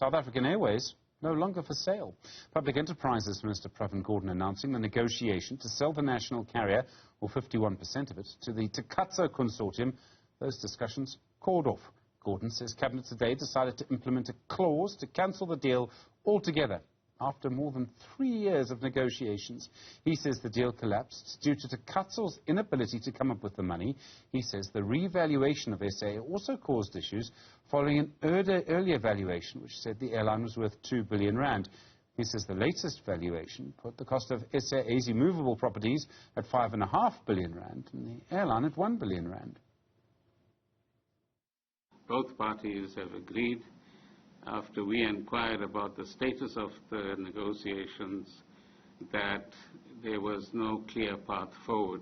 South African Airways no longer for sale. Public Enterprises Minister Pravin Gordhan announcing the negotiation to sell the national carrier, or 51% of it, to the Takatso Consortium. Those discussions called off. Gordhan says Cabinet today decided to implement a clause to cancel the deal altogether after more than 3 years of negotiations. He says the deal collapsed due to Takatso's inability to come up with the money. He says the revaluation of SAA also caused issues following an earlier valuation which said the airline was worth 2 billion rand. He says the latest valuation put the cost of SAA's immovable properties at 5.5 billion rand and the airline at 1 billion rand. Both parties have agreed, after we inquired about the status of the negotiations, that there was no clear path forward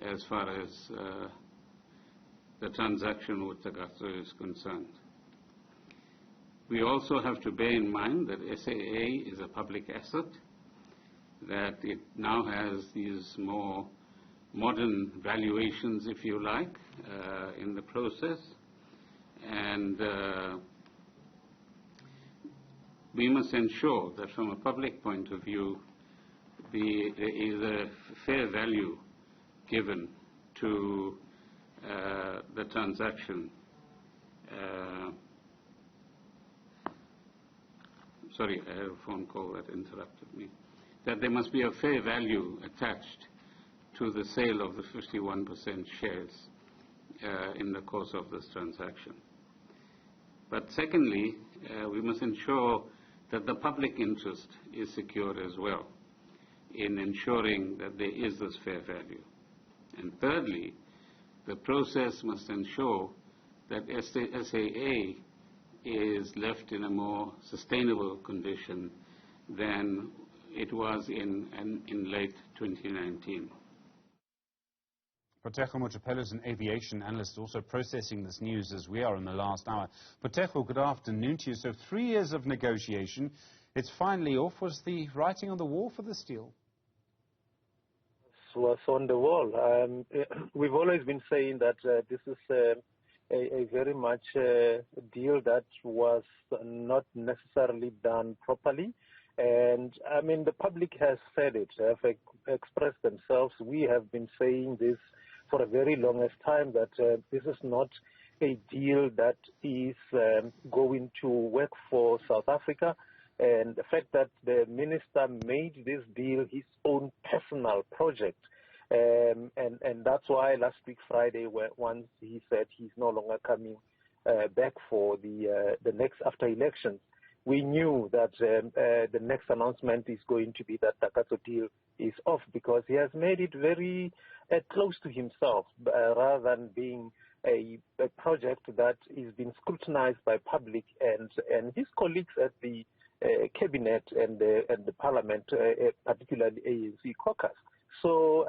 as far as the transaction with Takatso is concerned. We also have to bear in mind that SAA is a public asset, that it now has these more modern valuations, if you like, in the process, and we must ensure that from a public point of view, there is a fair value given to the transaction. Sorry, I had a phone call that interrupted me. That there must be a fair value attached to the sale of the 51% shares in the course of this transaction. But secondly, we must ensure that the public interest is secured as well in ensuring that there is this fair value. And thirdly, the process must ensure that SAA is left in a more sustainable condition than it was in late 2019. Phutego Mojapele is an aviation analyst, also processing this news as we are in the last hour. Phutego, good afternoon to you. So 3 years of negotiation, it's finally off. Was the writing on the wall for this deal? Was on the wall. We've always been saying that this is a very much deal that was not necessarily done properly. And, I mean, the public has said it, have expressed themselves. We have been saying this for a very longest time, that this is not a deal that is going to work for South Africa. And the fact that the minister made this deal his own personal project, and that's why last week Friday, once he said he's no longer coming back for the next after elections, we knew that the next announcement is going to be that Takatso deal is off, because he has made it very close to himself, rather than being a project that is being scrutinized by public and his colleagues at the cabinet and the parliament, particularly ANC caucus. So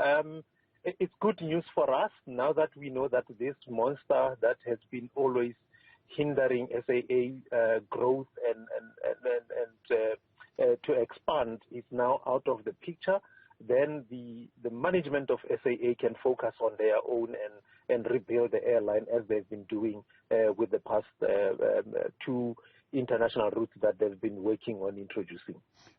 it's good news for us now that we know that this monster that has been always hindering SAA growth and to expand is now out of the picture. Then the management of SAA can focus on their own and rebuild the airline as they've been doing with the past 2 international routes that they've been working on introducing.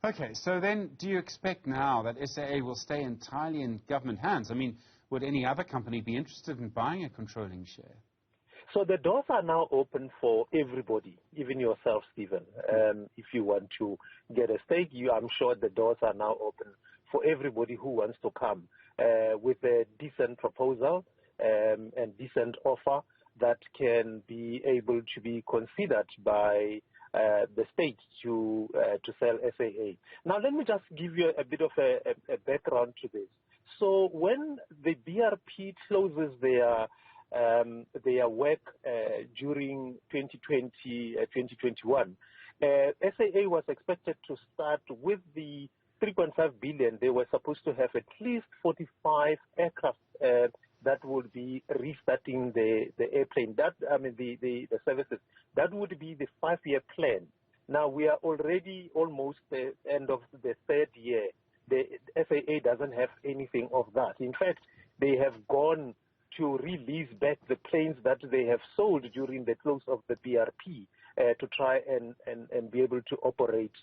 Okay, so then do you expect now that SAA will stay entirely in government hands? I mean, would any other company be interested in buying a controlling share? So the doors are now open for everybody, even yourself, Stephen. If you want to get a stake, I'm sure the doors are now open for everybody who wants to come with a decent proposal and decent offer that can be able to be considered by the state to sell SAA. Now, let me just give you a bit of a background to this. So when the BRP closes their work during 2020, 2021, SAA was expected to start with the 3.5 billion. They were supposed to have at least 45 aircraft that would be restarting the airplane. The services. That would be the 5-year plan. Now we are already almost the end of the 3rd year. The FAA doesn't have anything of that. In fact, they have gone to release back the planes that they have sold during the close of the BRP to try and be able to operate.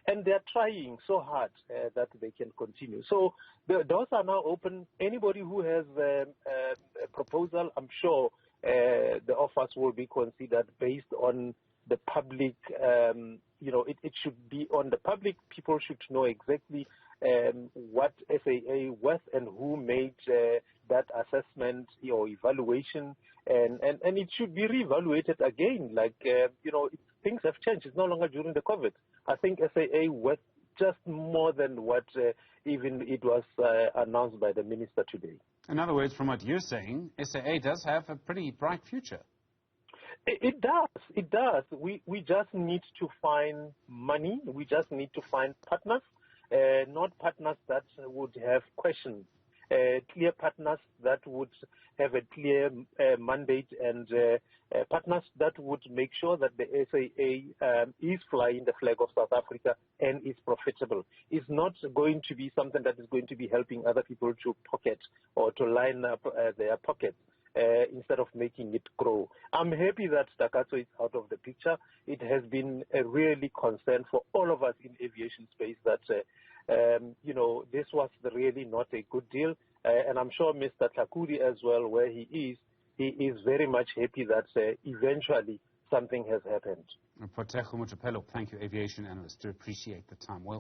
And they're trying so hard that they can continue. So the doors are now open. Anybody who has a proposal, I'm sure the offers will be considered based on the public. It should be on the public. People should know exactly what SAA was and who made that assessment or evaluation, and it should be reevaluated again. Things have changed. It's no longer during the COVID. I think SAA was just more than what even it was announced by the minister today. In other words, from what you're saying, SAA does have a pretty bright future. It does. We just need to find money. We just need to find partners, not partners that would have questions, clear partners that would have a clear mandate, and partners that would make sure that the SAA is flying the flag of South Africa and is profitable. It's not going to be something that is going to be helping other people to pocket or to line up their pockets. Instead of making it grow. I'm happy that Takatso is out of the picture. It has been a really concern for all of us in aviation space that, this was really not a good deal. And I'm sure Mr. Takuri as well, where he is very much happy that eventually something has happened. Phutego Mojapele, thank you, aviation analyst. Do appreciate the time. Well.